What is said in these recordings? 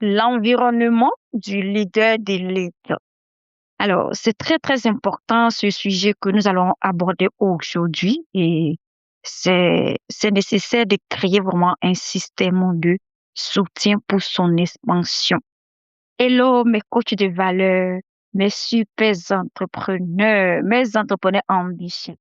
L'environnement du leader d'élite. Alors, c'est très, très important ce sujet que nous allons aborder aujourd'hui et c'est nécessaire de créer vraiment un système de soutien pour son expansion. Hello, mes coachs de valeur, mes super entrepreneurs, mes entrepreneurs ambitieux.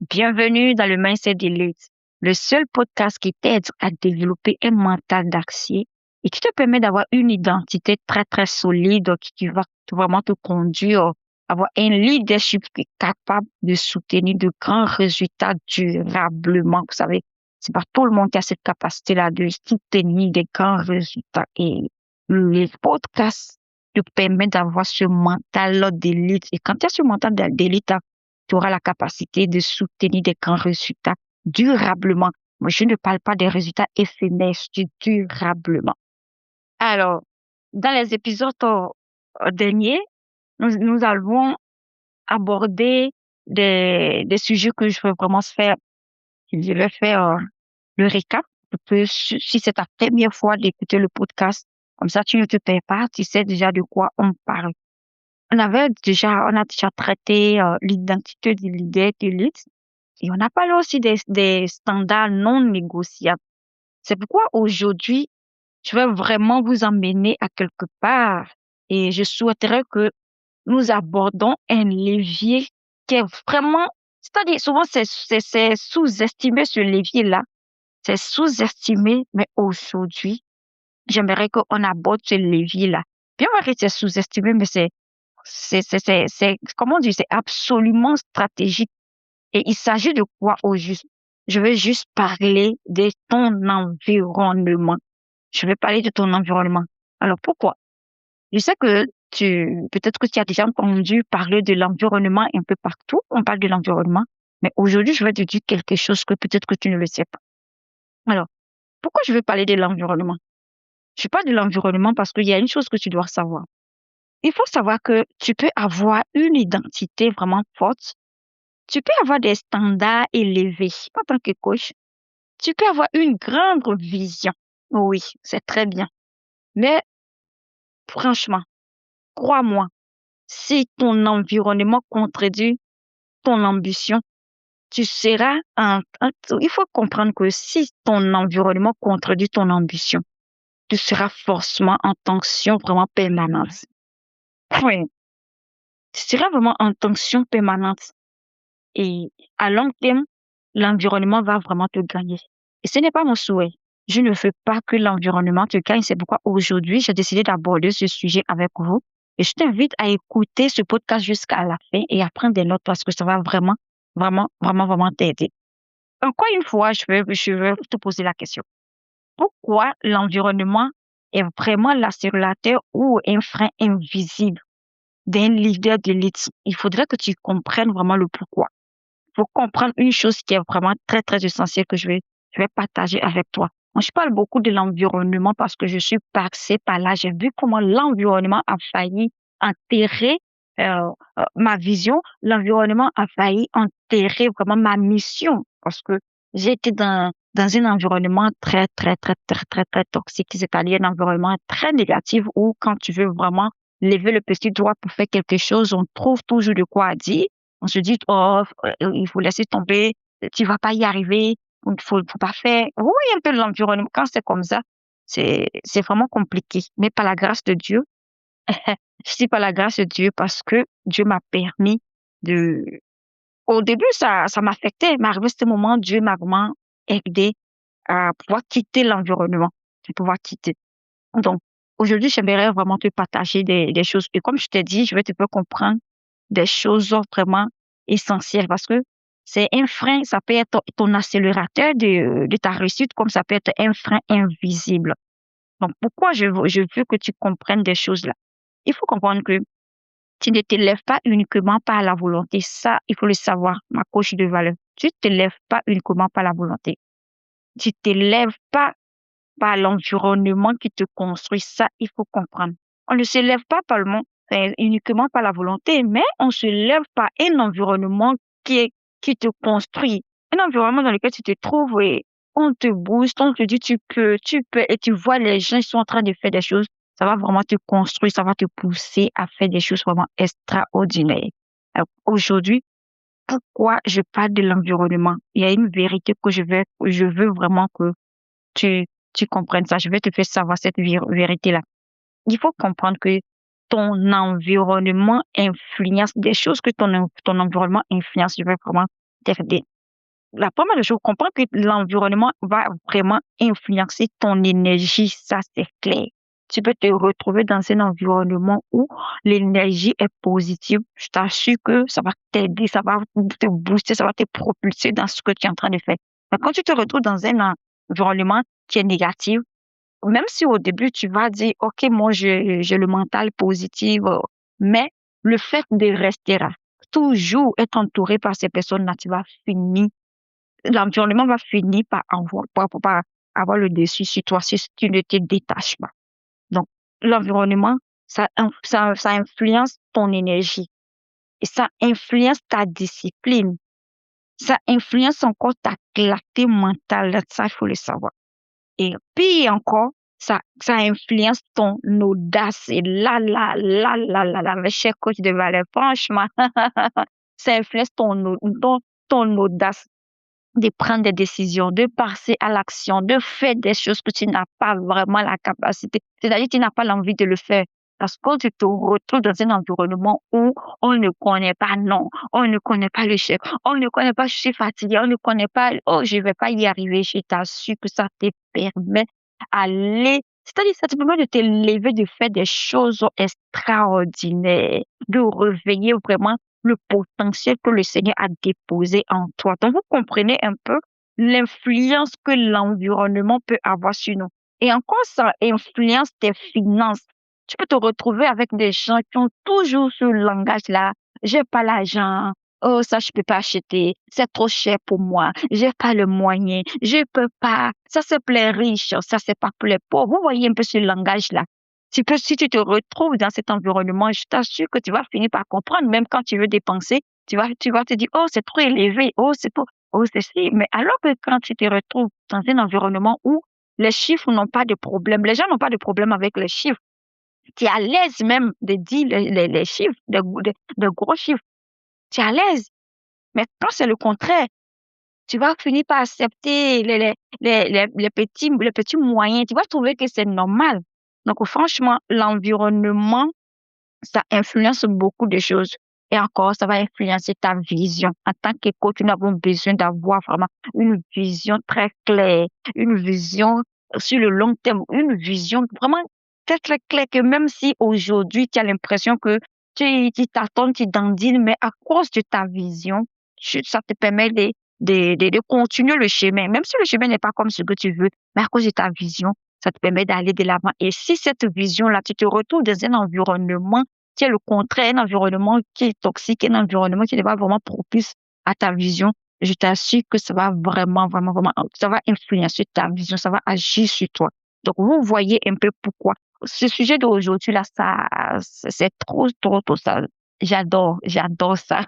Bienvenue dans le Mindset d'élite, le seul podcast qui t'aide à développer un mental d'acier et qui te permet d'avoir une identité très, très solide qui va vraiment te conduire à avoir un leadership qui est capable de soutenir de grands résultats durablement. Vous savez, c'est pas tout le monde qui a cette capacité-là de soutenir des grands résultats. Et les podcasts te permettent d'avoir ce mental d'élite. Et quand tu as ce mental d'élite, tu auras la capacité de soutenir des grands résultats durablement. Moi, je ne parle pas des résultats éphémères, je dis durablement. Alors, dans les épisodes derniers, nous avons abordé des sujets que je veux vraiment faire. Je vais faire le récap. Si c'est ta première fois d'écouter le podcast, comme ça, tu ne te perds pas, tu sais déjà de quoi on parle. On a déjà traité l'identité du leader d'élite et on a parlé aussi des standards non négociables. C'est pourquoi aujourd'hui, je vais vraiment vous emmener à quelque part et je souhaiterais que nous abordons un levier qui est vraiment, c'est-à-dire souvent c'est sous-estimé ce levier-là, c'est sous-estimé, mais aujourd'hui, j'aimerais qu'on aborde ce levier-là. Bien vrai que c'est sous-estimé, mais comment dire, c'est absolument stratégique. Et il s'agit de quoi au juste? Je vais juste parler de ton environnement. Je vais parler de ton environnement. Alors pourquoi? Je sais que peut-être que tu as déjà entendu parler de l'environnement un peu partout. On parle de l'environnement. Mais aujourd'hui, je vais te dire quelque chose que peut-être que tu ne le sais pas. Alors, pourquoi je veux parler de l'environnement? Je parle de l'environnement parce qu'il y a une chose que tu dois savoir. Il faut savoir que tu peux avoir une identité vraiment forte. Tu peux avoir des standards élevés en tant que coach. Tu peux avoir une grande vision. Oui, c'est très bien. Mais franchement, crois-moi, si ton environnement contredit ton ambition, tu seras il faut comprendre que si ton environnement contredit ton ambition, tu seras forcément en tension vraiment permanente. Oui, tu seras vraiment en tension permanente. Et à long terme, l'environnement va vraiment te gagner. Et ce n'est pas mon souhait. Je ne veux pas que l'environnement te gagne. C'est pourquoi aujourd'hui, j'ai décidé d'aborder ce sujet avec vous. Et je t'invite à écouter ce podcast jusqu'à la fin et à prendre des notes parce que ça va vraiment, vraiment, vraiment, vraiment t'aider. Encore une fois, je vais te poser la question. Pourquoi l'environnement est vraiment l'accélérateur ou un frein invisible d'un leader d'élite? Il faudrait que tu comprennes vraiment le pourquoi. Faut comprendre une chose qui est vraiment très, très essentielle que je vais partager avec toi. Moi, je parle beaucoup de l'environnement parce que je suis passée par là. J'ai vu comment l'environnement a failli enterrer ma vision. L'environnement a failli enterrer vraiment ma mission parce que j'ai été dans un environnement très, très, très, très, très, très toxique, c'est-à-dire un environnement très négatif où quand tu veux vraiment lever le petit doigt pour faire quelque chose, on trouve toujours de quoi dire. On se dit, oh, il faut laisser tomber, tu vas pas y arriver, faut pas faire. Oui, un peu l'environnement. Quand c'est comme ça, c'est vraiment compliqué. Mais par la grâce de Dieu, je dis par la grâce de Dieu parce que Dieu m'a permis de, au début, ça m'affectait, mais arrivé à ce moment, Dieu m'a vraiment aidé à pouvoir quitter l'environnement, à pouvoir quitter. Donc, aujourd'hui, j'aimerais vraiment te partager des choses. Et comme je t'ai dit, je vais te faire comprendre des choses vraiment essentielles parce que c'est un frein, ça peut être ton accélérateur de ta réussite, comme ça peut être un frein invisible. Donc, pourquoi je veux que tu comprennes des choses là? Il faut comprendre que tu ne t'élèves pas uniquement par la volonté. Ça, il faut le savoir, ma coach de valeur. Tu ne t'élèves pas uniquement par la volonté. Tu ne t'élèves pas par l'environnement qui te construit. Ça, il faut comprendre. On ne se lève pas uniquement par la volonté, mais on se lève par un environnement qui te construit. Un environnement dans lequel tu te trouves et on te booste, on te dit tu peux, et tu vois les gens, ils sont en train de faire des choses. Ça va vraiment te construire, ça va te pousser à faire des choses vraiment extraordinaires. Alors, aujourd'hui, pourquoi je parle de l'environnement? Il y a une vérité que je veux vraiment que tu, tu comprennes ça. Je vais te faire savoir cette vérité-là. Il faut comprendre que ton environnement influence des choses que ton environnement influence. Je vais vraiment t'aider. La première des choses, comprends que l'environnement va vraiment influencer ton énergie, ça c'est clair. Tu peux te retrouver dans un environnement où l'énergie est positive. Je t'assure que ça va t'aider, ça va te booster, ça va te propulser dans ce que tu es en train de faire. Mais quand tu te retrouves dans un environnement qui est négatif, même si au début tu vas dire, OK, moi j'ai le mental positif, mais le fait de rester là, toujours être entouré par ces personnes-là, tu vas finir l'environnement va finir par avoir le dessus sur toi si tu ne te détaches pas. Donc, l'environnement, ça influence ton énergie et ça influence ta discipline. Ça influence encore ta clarté mentale. Ça, il faut le savoir. Et puis encore, ça influence ton audace. Et mes chers coachs de valeur, franchement, ça influence ton audace de prendre des décisions, de passer à l'action, de faire des choses que tu n'as pas vraiment la capacité. C'est-à-dire que tu n'as pas l'envie de le faire. Parce que tu te retrouves dans un environnement où on ne connaît pas, non, on ne connaît pas le chef, on ne connaît pas, je suis fatiguée, on ne connaît pas, oh, je vais pas y arriver. Je t'assure que ça te permet d'aller, c'est-à-dire ça te permet de te lever, de faire des choses extraordinaires, de réveiller vraiment le potentiel que le Seigneur a déposé en toi. Donc, vous comprenez un peu l'influence que l'environnement peut avoir sur nous. Et encore, ça influence tes finances. Tu peux te retrouver avec des gens qui ont toujours ce langage-là. J'ai pas l'argent. Oh, ça, je peux pas acheter. C'est trop cher pour moi. J'ai pas le moyen. Je peux pas. Ça, c'est pour les riches. Ça, c'est pas pour les pauvres. Vous voyez un peu ce langage-là. Si tu te retrouves dans cet environnement, je t'assure que tu vas finir par comprendre, même quand tu veux dépenser, tu vas te dire, oh, c'est trop élevé, oh, c'est trop, oh, c'est si. Mais alors que quand tu te retrouves dans un environnement où les chiffres n'ont pas de problème, les gens n'ont pas de problème avec les chiffres, tu es à l'aise même de dire les chiffres, de gros chiffres, tu es à l'aise. Mais quand c'est le contraire, tu vas finir par accepter les petits moyens, tu vas trouver que c'est normal. Donc, franchement, l'environnement, ça influence beaucoup de choses. Et encore, ça va influencer ta vision. En tant que coach, nous avons besoin d'avoir vraiment une vision très claire, une vision sur le long terme, une vision vraiment très, très claire que même si aujourd'hui, tu as l'impression que tu t'attends, tu dandines, mais à cause de ta vision, ça te permet de continuer le chemin. Même si le chemin n'est pas comme ce que tu veux, mais à cause de ta vision, ça te permet d'aller de l'avant. Et si cette vision-là, tu te retrouves dans un environnement qui est le contraire, un environnement qui est toxique, un environnement qui n'est pas vraiment propice à ta vision, je t'assure que ça va vraiment, vraiment, vraiment, ça va influencer ta vision, ça va agir sur toi. Donc, vous voyez un peu pourquoi. Ce sujet d'aujourd'hui, là, c'est trop, trop, trop ça. J'adore ça.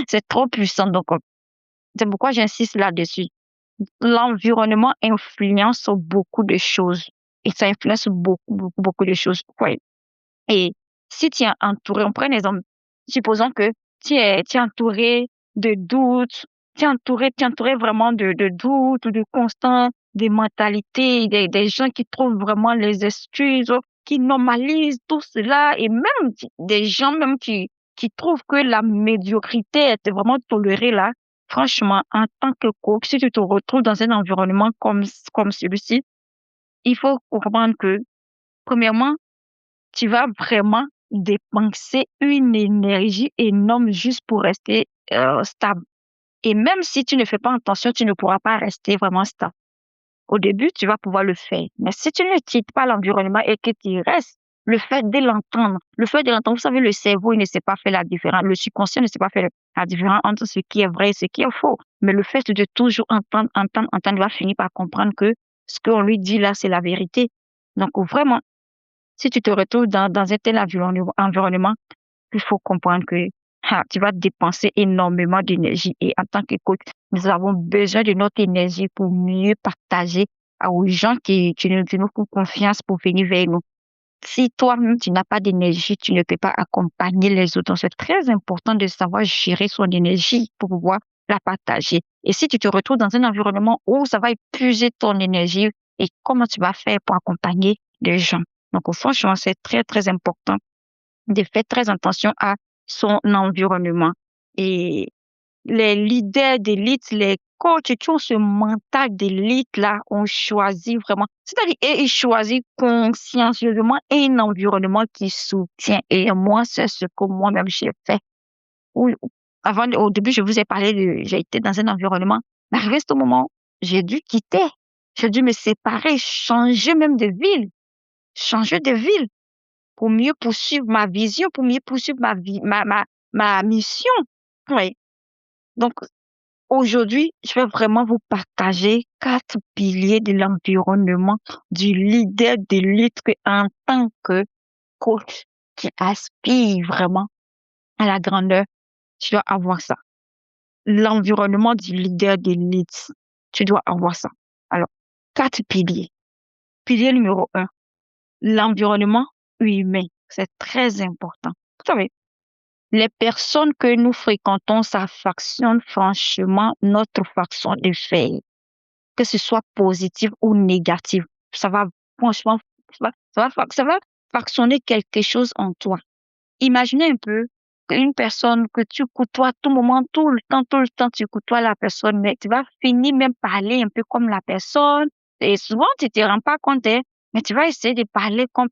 C'est trop puissant. Donc, c'est pourquoi j'insiste là-dessus. L'environnement influence beaucoup de choses. Et ça influence beaucoup, beaucoup, beaucoup de choses. Ouais. Et si tu es entouré, on prend un exemple, supposons que tu es entouré de doutes, tu es entouré vraiment de doutes, de constants, des mentalités, des gens qui trouvent vraiment les excuses, qui normalisent tout cela, et même des gens même qui trouvent que la médiocrité est vraiment tolérée là. Franchement, en tant que coach, si tu te retrouves dans un environnement comme celui-ci, il faut comprendre que, premièrement, tu vas vraiment dépenser une énergie énorme juste pour rester stable. Et même si tu ne fais pas attention, tu ne pourras pas rester vraiment stable. Au début, tu vas pouvoir le faire. Mais si tu ne quittes pas l'environnement et que tu restes, le fait de l'entendre, vous savez, le cerveau, il ne sait pas faire la différence. Le subconscient ne sait pas faire la différence entre ce qui est vrai et ce qui est faux. Mais le fait de toujours entendre, il va finir par comprendre que ce qu'on lui dit là, c'est la vérité. Donc, vraiment, si tu te retrouves dans un tel environnement, il faut comprendre que tu vas dépenser énormément d'énergie. Et en tant que coach, nous avons besoin de notre énergie pour mieux partager aux gens qui nous font confiance pour venir vers nous. Si toi-même, tu n'as pas d'énergie, tu ne peux pas accompagner les autres. Donc, c'est très important de savoir gérer son énergie pour pouvoir la partager. Et si tu te retrouves dans un environnement où ça va épuiser ton énergie, et comment tu vas faire pour accompagner les gens? Donc, franchement, c'est très, très important de faire très attention à son environnement. Et les leaders d'élite, les coachs qui ont ce mental d'élite-là ont choisi vraiment, c'est-à-dire, et ils choisissent consciencieusement un environnement qui soutient. Et moi, c'est ce que moi-même j'ai fait. Où- au début, je vous ai parlé j'ai été dans un environnement, mais arrivé à ce moment, j'ai dû quitter. J'ai dû me séparer, changer même de ville, changer de ville pour mieux poursuivre ma vision, pour mieux poursuivre ma vie, ma mission. Oui. Donc, aujourd'hui, je vais vraiment vous partager 4 piliers de l'environnement du leader de lutte en tant que coach qui aspire vraiment à la grandeur. Tu dois avoir ça. L'environnement du leader de lutte, tu dois avoir ça. Alors, 4 piliers. Pilier numéro 1, l'environnement humain. C'est très important. Vous savez, les personnes que nous fréquentons, ça factionne franchement notre façon de faire, que ce soit positif ou négatif. Ça va, franchement, ça va fractionner quelque chose en toi. Imaginez un peu une personne que tu côtoies tout moment, tout le temps, tu côtoies la personne, mais tu vas finir même parler un peu comme la personne. Et souvent, tu te rends pas compte, hein, mais tu vas essayer de parler comme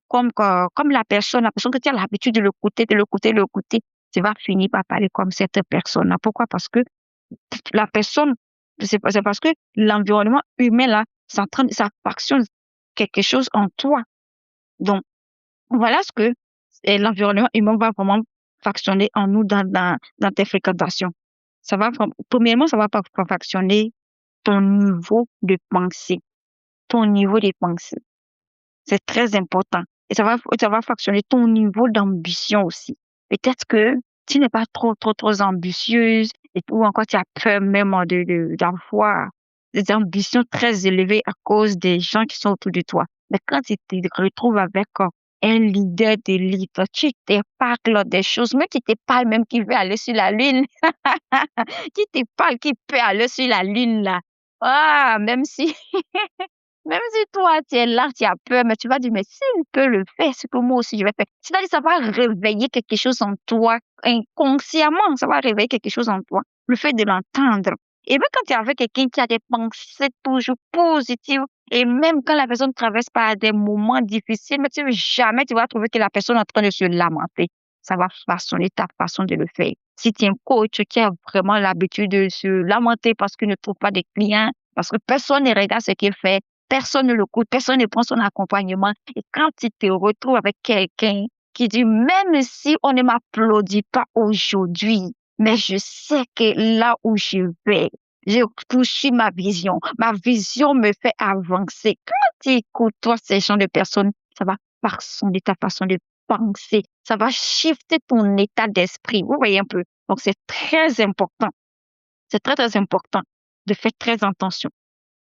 la personne que tu as l'habitude de l'écouter, de l'écouter, de l'écouter. Tu vas finir par parler comme cette personne-là. Pourquoi? Parce que la personne, c'est parce que l'environnement humain, là, ça factionne quelque chose en toi. Donc, voilà ce que l'environnement humain va vraiment factionner en nous dans tes fréquentations. Premièrement, ça va pas factionner ton niveau de pensée. Ton niveau de pensée. C'est très important. Et ça va factionner ton niveau d'ambition aussi. Peut-être que tu n'es pas trop ambitieuse ou encore tu as peur même d'avoir des ambitions très élevées à cause des gens qui sont autour de toi. Mais quand tu te retrouves avec un leader d'élite, tu te parles des choses, même qui te parle même qui veut aller sur la lune, qui te parle qui peut aller sur la lune là. Ah, même si toi, tu es là, tu as peur, mais tu vas dire, mais s'il peut le faire, c'est que moi aussi je vais faire. C'est-à-dire, ça va réveiller quelque chose en toi, inconsciemment, ça va réveiller quelque chose en toi, le fait de l'entendre. Et même quand tu es avec quelqu'un qui a des pensées toujours positives, et même quand la personne traverse par des moments difficiles, mais jamais tu vas trouver que la personne est en train de se lamenter. Ça va façonner ta façon de le faire. Si tu es un coach qui a vraiment l'habitude de se lamenter parce qu'il ne trouve pas de clients, parce que personne ne regarde ce qu'il fait, personne ne le coûte, personne ne prend son accompagnement. Et quand tu te retrouves avec quelqu'un qui dit, même si on ne m'applaudit pas aujourd'hui, mais je sais que là où je vais, je poursuis ma vision. Ma vision me fait avancer. Quand tu écoutes, toi, ces gens de personnes, ça va façonner ta façon de penser. Ça va shifter ton état d'esprit. Vous voyez un peu. Donc, c'est très important. C'est très, très important de faire très attention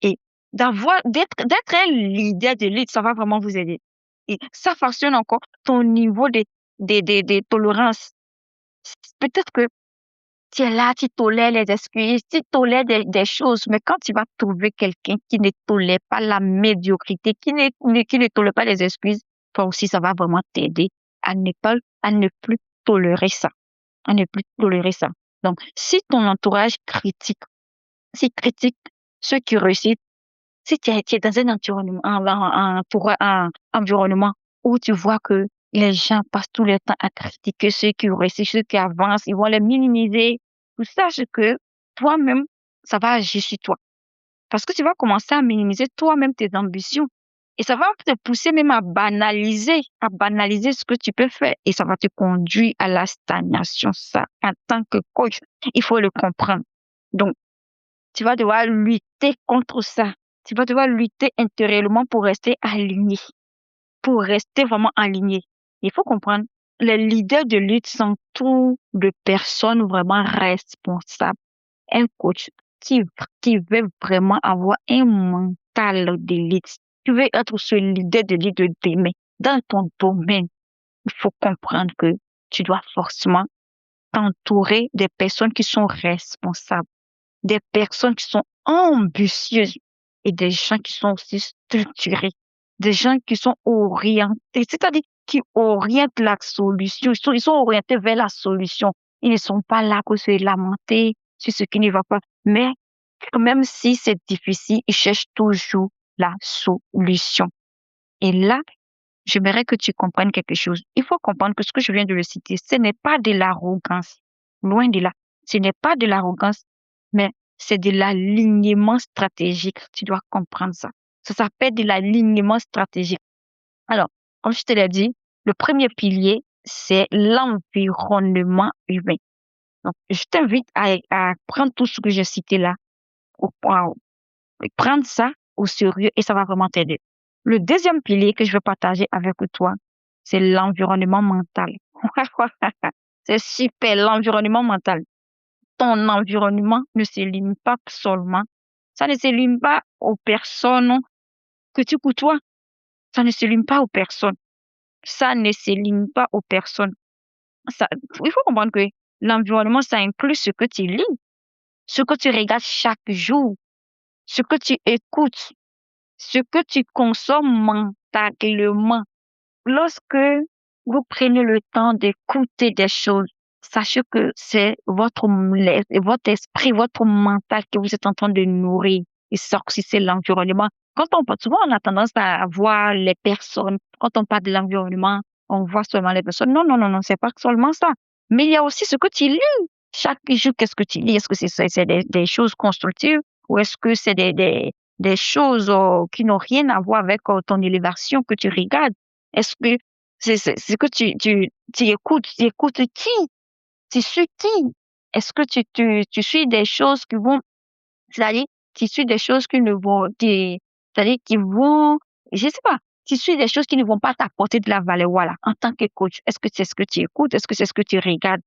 et d'être un leader de lead, ça va vraiment vous aider. Et ça façonne encore ton niveau de tolérance. Peut-être que tu es là, tu tolères les excuses, tu tolères des choses, mais quand tu vas trouver quelqu'un qui ne tolère pas la médiocrité, qui ne tolère pas les excuses, toi aussi, ça va vraiment t'aider à ne plus tolérer ça, à ne plus tolérer ça. Donc, si ton entourage critique, si critique ceux qui réussissent, si tu es dans un environnement, un environnement où tu vois que les gens passent tout le temps à critiquer ceux qui réussissent, ceux qui avancent, ils vont les minimiser, tu saches que toi-même, ça va agir sur toi. Parce que tu vas commencer à minimiser toi-même tes ambitions. Et ça va te pousser même à banaliser ce que tu peux faire. Et ça va te conduire à la stagnation. Ça, en tant que coach, il faut le comprendre. Donc, tu vas devoir lutter contre ça. Tu vas devoir lutter intérieurement pour rester aligné, pour rester vraiment aligné. Il faut comprendre, les leaders de lutte sont tous de personnes vraiment responsables. Un coach qui, qui veut vraiment avoir un mental d'élite, qui veut être ce leader de lutte de demain. dans ton domaine, il faut comprendre que tu dois forcément t'entourer des personnes qui sont responsables, des personnes qui sont ambitieuses et des gens qui sont aussi structurés, des gens qui sont orientés, c'est-à-dire qui orientent la solution. Ils sont orientés vers la solution. Ils ne sont pas là pour se lamenter sur ce qui ne va pas. Mais même si c'est difficile, ils cherchent toujours la solution. Et là, j'aimerais que tu comprennes quelque chose. Il faut comprendre que ce que je viens de le citer, ce n'est pas de l'arrogance. Loin de là. Ce n'est pas de l'arrogance, mais c'est de l'alignement stratégique. Tu dois comprendre ça. Ça s'appelle de l'alignement stratégique. Alors, comme je te l'ai dit, le premier pilier, c'est l'environnement humain. Donc, je t'invite à prendre tout ce que j'ai cité là, prendre ça au sérieux et ça va vraiment t'aider. Le deuxième pilier que je veux partager avec toi, c'est l'environnement mental. C'est super, l'environnement mental. Ton environnement ne se limite pas seulement, ça ne se limite pas aux personnes que tu côtoies, ça ne se limite pas aux personnes, ça ne se limite pas aux personnes. Ça, il faut comprendre que l'environnement, ça inclut ce que tu lis, ce que tu regardes chaque jour, ce que tu écoutes, ce que tu consommes mentalement. Lorsque vous prenez le temps d'écouter des choses, sachez que c'est votre esprit, votre mental que vous êtes en train de nourrir. Et ça aussi, c'est l'environnement. Quand on parle, souvent, on a tendance à voir les personnes. Quand on parle de l'environnement, on voit seulement les personnes. Non, non, non, non, c'est pas seulement ça. Mais il y a aussi ce que tu lis. Chaque jour, qu'est-ce que tu lis? Est-ce que c'est des choses constructives ou est-ce que c'est des choses qui n'ont rien à voir avec ton élévation que tu regardes? Est-ce que c'est que tu écoutes? Tu écoutes qui? Tu suis qui? Est-ce que tu suis des choses qui vont, c'est-à-dire, tu suis des choses qui ne vont, c'est-à-dire, qui vont, je sais pas, tu suis des choses qui ne vont pas t'apporter de la valeur, voilà, en tant que coach. Est-ce que c'est ce que tu écoutes? Est-ce que c'est ce que tu regardes?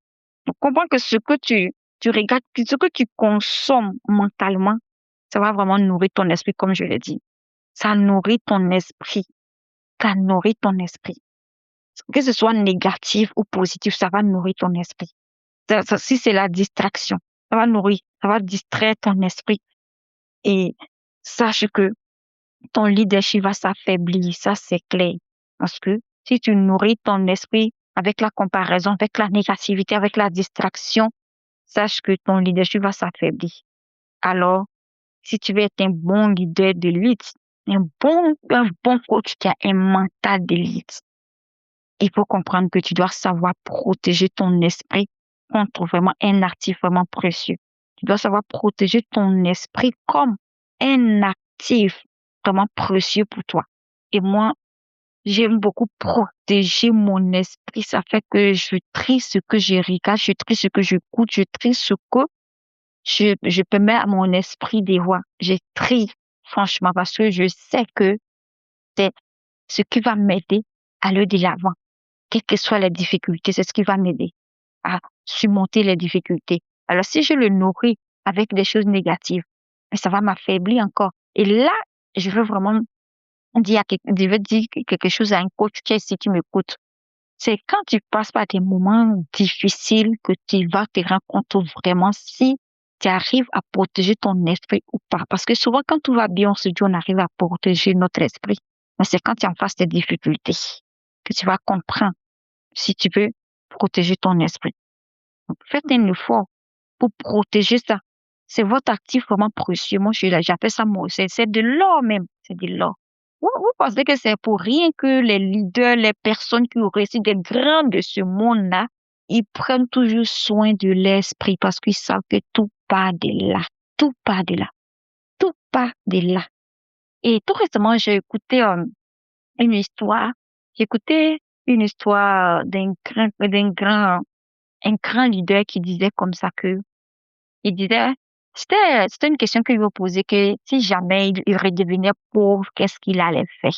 Donc, comprends que ce que tu regardes, ce que tu consommes mentalement, ça va vraiment nourrir ton esprit, comme je l'ai dit. Ça nourrit ton esprit. Ça nourrit ton esprit. Que ce soit négatif ou positif, ça va nourrir ton esprit. Si c'est la distraction, ça va nourrir, ça va distraire ton esprit. Et sache que ton leadership va s'affaiblir, ça c'est clair. Parce que si tu nourris ton esprit avec la comparaison, avec la négativité, avec la distraction, sache que ton leadership va s'affaiblir. Alors, si tu veux être un bon leader d'élite, un bon coach qui a un mental d'élite, il faut comprendre que tu dois savoir protéger ton esprit contre vraiment un actif vraiment précieux. Tu dois savoir protéger ton esprit comme un actif vraiment précieux pour toi. Et moi, j'aime beaucoup protéger mon esprit. Ça fait que je trie ce que je regarde, je trie ce que j'écoute, je trie ce que je permets à mon esprit de voir. Je trie, franchement, parce que je sais que c'est ce qui va m'aider à aller de l'avant. Quelles que soient les difficultés, c'est ce qui va m'aider à surmonter les difficultés. Alors, si je le nourris avec des choses négatives, ça va m'affaiblir encore. Et là, je veux vraiment je veux dire quelque chose à un coach qui est ici, qui m'écoute. C'est quand tu passes par des moments difficiles que tu vas te rendre compte vraiment si tu arrives à protéger ton esprit ou pas. Parce que souvent, quand tout va bien, on se dit on arrive à protéger notre esprit. Mais c'est quand tu es en face des difficultés que tu vas comprendre si tu veux protéger ton esprit. Donc, faites un effort pour protéger ça. C'est votre actif vraiment précieux. Moi, j'appelle ça, moi, c'est de l'or même. C'est de l'or. Vous pensez que c'est pour rien que les leaders, les personnes qui ont réussi des grands de ce monde-là, ils prennent toujours soin de l'esprit parce qu'ils savent que tout part de là. Tout part de là. Tout part de là. Et tout récemment, une histoire. J'ai écouté une histoire un grand leader qui disait comme ça que, il disait, c'était une question qu'il lui posait que si jamais il redevenait pauvre, qu'est-ce qu'il allait faire?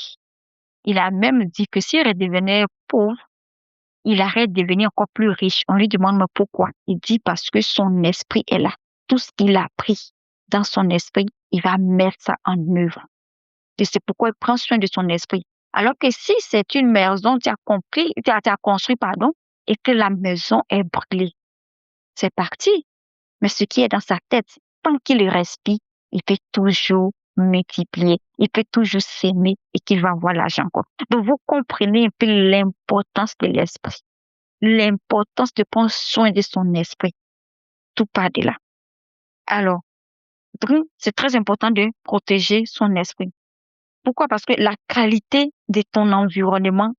Il a même dit que s'il redevenait pauvre, il allait devenir encore plus riche. On lui demande mais pourquoi? Il dit parce que son esprit est là. Tout ce qu'il a appris dans son esprit, il va mettre ça en œuvre. Et c'est pourquoi il prend soin de son esprit. Alors que si c'est une maison, tu as construit, pardon, et que la maison est brûlée, c'est parti. Mais ce qui est dans sa tête, tant qu'il respire, il peut toujours multiplier, il peut toujours s'aimer et qu'il va avoir l'argent, quoi. Donc, vous comprenez un peu l'importance de l'esprit, l'importance de prendre soin de son esprit. Tout part de là. Alors, donc, c'est très important de protéger son esprit. Pourquoi? Parce que la qualité de ton environnement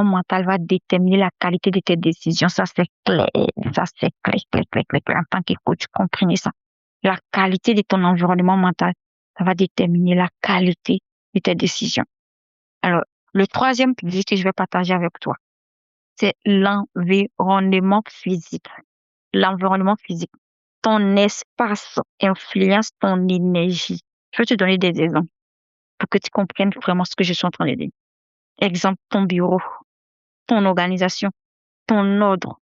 mental va déterminer la qualité de tes décisions. Ça, c'est clair. Ça, c'est clair, clair, clair, clair, clair. En tant que coach, comprenez ça. La qualité de ton environnement mental, ça va déterminer la qualité de tes décisions. Alors, le troisième pilier que je vais partager avec toi, c'est l'environnement physique. L'environnement physique. Ton espace influence ton énergie. Je vais te donner des exemples pour que tu comprennes vraiment ce que je suis en train de dire. Exemple, ton bureau, ton organisation, ton ordre,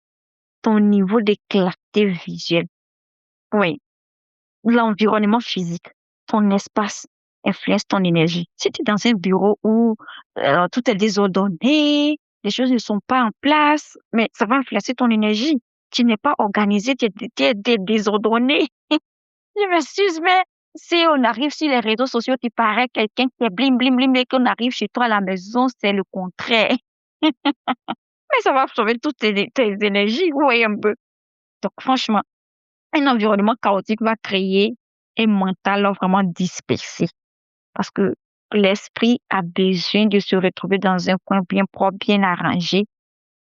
ton niveau de clarté visuelle. Oui, l'environnement physique, ton espace influence ton énergie. Si tu es dans un bureau où tout est désordonné, les choses ne sont pas en place, mais ça va influencer ton énergie. Tu n'es pas organisé, tu es désordonné. Je m'excuse, mais si on arrive sur les réseaux sociaux, tu parais quelqu'un qui est blim, blim, blim, et qu'on arrive chez toi à la maison, c'est le contraire. Mais ça va absorber toutes tes énergies, oui, un peu. Donc, franchement, un environnement chaotique va créer un mental vraiment dispersé. Parce que l'esprit a besoin de se retrouver dans un coin bien propre, bien arrangé,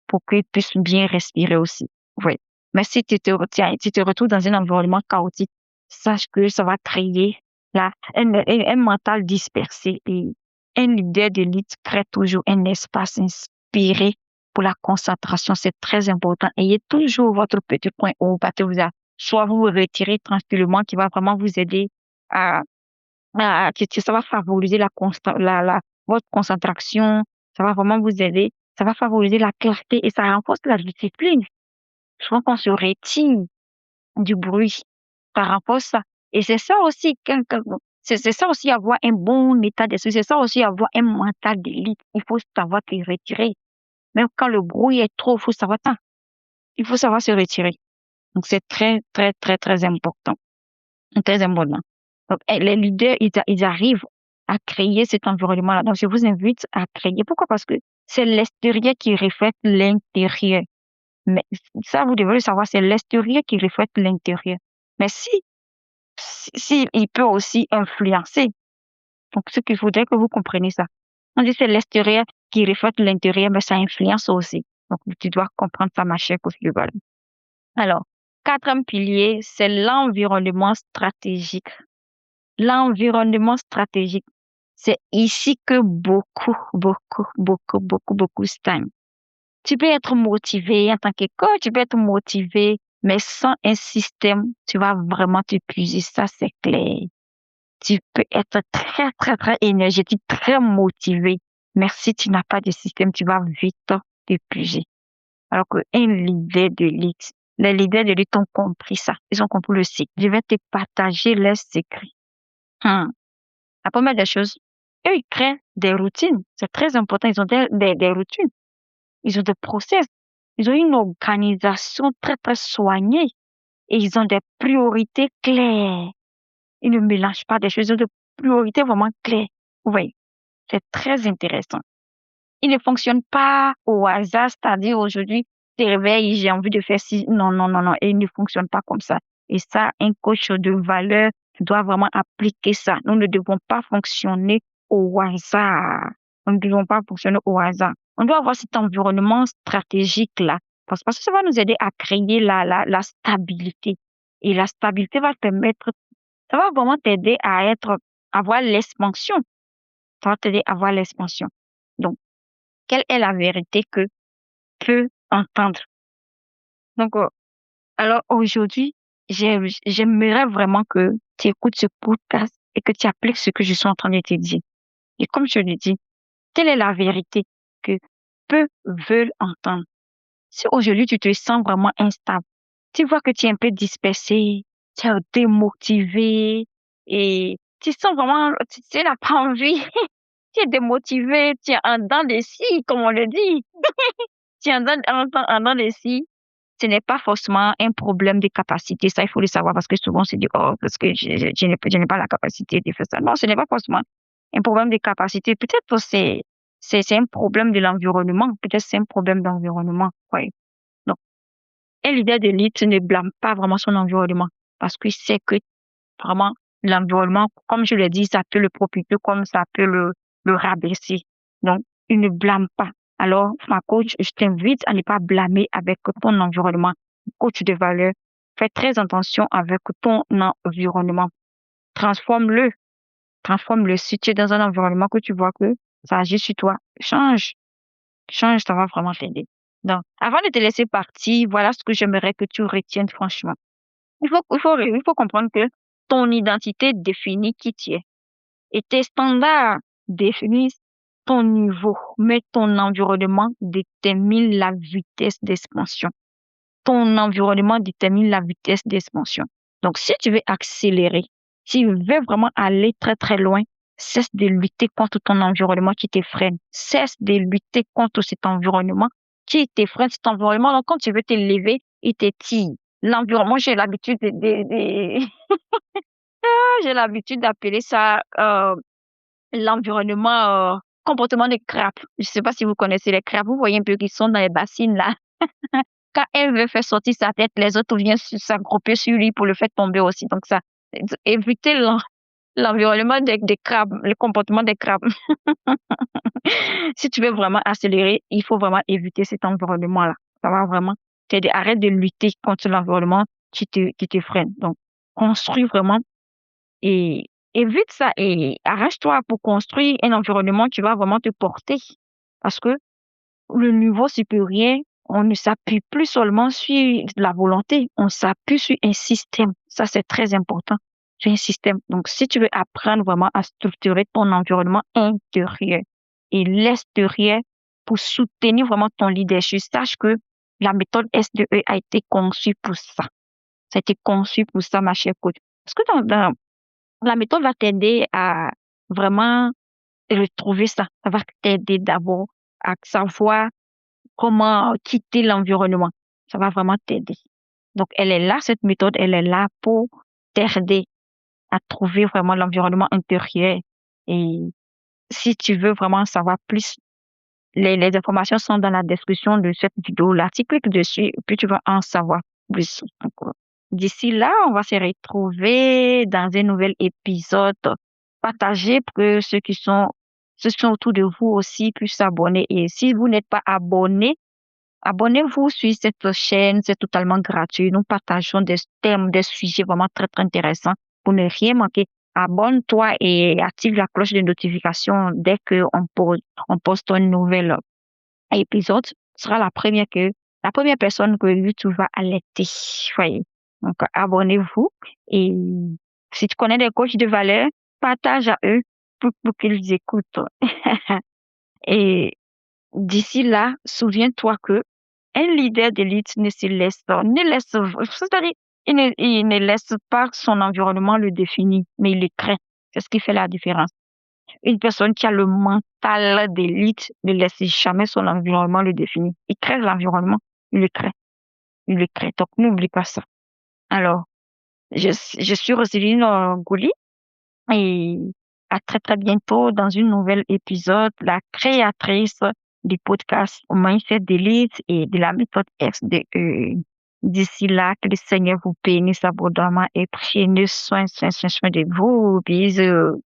pour qu'il puisse bien respirer aussi. Oui. Mais si tu te retrouves dans un environnement chaotique, sache que ça va créer un mental dispersé. Et un leader de lead crée toujours un espace inspiré pour la concentration. C'est très important. Ayez toujours votre petit point où soit vous vous retirez tranquillement, qui va vraiment vous aider à, ça va favoriser votre concentration. Ça va vraiment vous aider. Ça va favoriser la clarté et ça renforce la discipline. Souvent, quand on se retire du bruit, ça renforce ça. Et c'est ça aussi, c'est ça aussi avoir un bon état d'esprit, c'est ça aussi avoir un mental d'élite. Il faut savoir te retirer. Même quand le bruit est trop, il faut savoir se retirer. Donc, c'est très, très, très, très important. Très important. Donc, les leaders, ils arrivent à créer cet environnement-là. Donc, je vous invite à créer. Pourquoi? Parce que c'est l'extérieur qui reflète l'intérieur. Mais ça, vous devez le savoir, c'est l'extérieur qui reflète l'intérieur. Mais si il peut aussi influencer. Donc, ce qu'il faudrait que vous compreniez ça. On dit c'est l'extérieur qui reflète l'intérieur, mais ça influence aussi. Donc, tu dois comprendre ça, ma chère coach de Val. Alors, quatrième pilier, c'est l'environnement stratégique. L'environnement stratégique, c'est ici que beaucoup stagnent. Tu peux être motivé en tant que coach, tu peux être motivé, mais sans un système, tu vas vraiment t'épuiser, ça c'est clair. Tu peux être très, très, très énergétique, très motivé, mais si tu n'as pas de système, tu vas vite t'épuiser. Alors qu'un leader de lead, les leaders de lead ont compris ça, ils ont compris le cycle. Je vais te partager leurs secrets. La première des choses, eux, ils créent des routines. C'est très important. Ils ont des routines. Ils ont des process. Ils ont une organisation très, très soignée. Et ils ont des priorités claires. Ils ne mélangent pas des choses. Ils ont des priorités vraiment claires. Oui, c'est très intéressant. Ils ne fonctionnent pas au hasard, c'est-à-dire aujourd'hui, tu te réveilles, j'ai envie de faire ci. Non, non, non, non. Et ils ne fonctionnent pas comme ça. Et ça, un coach de valeur doit vraiment appliquer ça. Nous ne devons pas fonctionner au hasard. Nous ne devons pas fonctionner au hasard. On doit avoir cet environnement stratégique-là. Parce que ça va nous aider à créer la stabilité. Et la stabilité va ça va vraiment t'aider à avoir l'expansion. Ça va t'aider à avoir l'expansion. Donc, quelle est la vérité que peut entendre? Donc, alors aujourd'hui, j'aimerais vraiment que tu écoutes ce podcast et que tu appliques ce que je suis en train de te dire. Et comme je le dis, telle est la vérité que peu veulent entendre. Si aujourd'hui tu te sens vraiment instable, tu vois que tu es un peu dispersé, tu es démotivé et tu sens vraiment, tu n'as pas envie tu es démotivé, tu es en dents de scie, comme on le dit. Tu es en dents de scie. Ce n'est pas forcément un problème de capacité. Ça, il faut le savoir parce que souvent, on se dit, oh, parce que je n'ai pas la capacité de faire ça. Non, ce n'est pas forcément un problème de capacité. Peut-être que c'est un problème de l'environnement. Peut-être que c'est un problème d'environnement. Oui. Donc, un leader d'élite ne blâme pas vraiment son environnement parce qu'il sait que vraiment l'environnement, comme je l'ai dit, ça peut le propulser comme ça peut le rabaisser. Donc, il ne blâme pas. Alors, ma coach, je t'invite à ne pas blâmer avec ton environnement. Coach de valeur, fais très attention avec ton environnement. Transforme-le. Transforme-le. Si tu es dans un environnement que tu vois que ça agit sur toi, change. Change, ça va vraiment t'aider. Donc, avant de te laisser partir, voilà ce que j'aimerais que tu retiennes franchement. Il faut comprendre que ton identité définit qui tu es. Et tes standards définissent ton niveau, mais ton environnement détermine la vitesse d'expansion. Ton environnement détermine la vitesse d'expansion. Donc, si tu veux accélérer, si tu veux vraiment aller très, très loin, cesse de lutter contre ton environnement qui te freine. Cesse de lutter contre cet environnement qui te freine, cet environnement. Donc, quand tu veux t'élever, il te tire. L'environnement, j'ai l'habitude j'ai l'habitude d'appeler ça l'environnement comportement des crabes. Je ne sais pas si vous connaissez les crabes. Vous voyez un peu qu'ils sont dans les bassines là. Quand elle veut faire sortir sa tête, les autres viennent s'aggrouper sur lui pour le faire tomber aussi. Donc ça, éviter l'environnement des crabes, le comportement des crabes. Si tu veux vraiment accélérer, il faut vraiment éviter cet environnement-là. Ça va vraiment t'aider. Arrête de lutter contre l'environnement qui te freine. Donc, construis vraiment et évite ça et arrange-toi pour construire un environnement qui va vraiment te porter. Parce que le niveau supérieur, on ne s'appuie plus seulement sur la volonté, on s'appuie sur un système. Ça, c'est très important. Sur un système. Donc, si tu veux apprendre vraiment à structurer ton environnement intérieur et l'extérieur pour soutenir vraiment ton leadership, sache que la méthode SDE a été conçue pour ça. Ça a été conçu pour ça, ma chère coach. Parce que la méthode va t'aider à vraiment retrouver ça. Ça va t'aider d'abord à savoir comment quitter l'environnement. Ça va vraiment t'aider. Donc, elle est là, cette méthode, elle est là pour t'aider à trouver vraiment l'environnement intérieur. Et si tu veux vraiment savoir plus, les informations sont dans la description de cette vidéo. L'article clique dessus, et puis tu vas en savoir plus encore. D'ici là, on va se retrouver dans un nouvel épisode. Partagez pour que ceux qui sont autour de vous aussi puissent s'abonner. Et si vous n'êtes pas abonné, abonnez-vous sur cette chaîne, c'est totalement gratuit. Nous partageons des thèmes, des sujets vraiment très, très intéressants pour ne rien manquer. Abonne-toi et active la cloche de notification dès on poste un nouvel épisode. Ce sera la première personne que YouTube va alerter. Voyez. Donc, abonnez-vous et si tu connais des coachs de valeur, partage à eux pour qu'ils écoutent. Et d'ici là, souviens-toi que un leader d'élite c'est-à-dire, il ne laisse pas son environnement le définir, mais il le crée. C'est ce qui fait la différence. Une personne qui a le mental d'élite ne laisse jamais son environnement le définir. Il crée l'environnement, il le crée. Il le crée. Donc, n'oublie pas ça. Alors, je suis Roselyne Gouli et à très, très bientôt dans une nouvelle épisode, la créatrice du podcast Mindset d'élite et de la méthode SDE. D'ici là, que le Seigneur vous bénisse abondamment et prenez soin de vous. Bisous.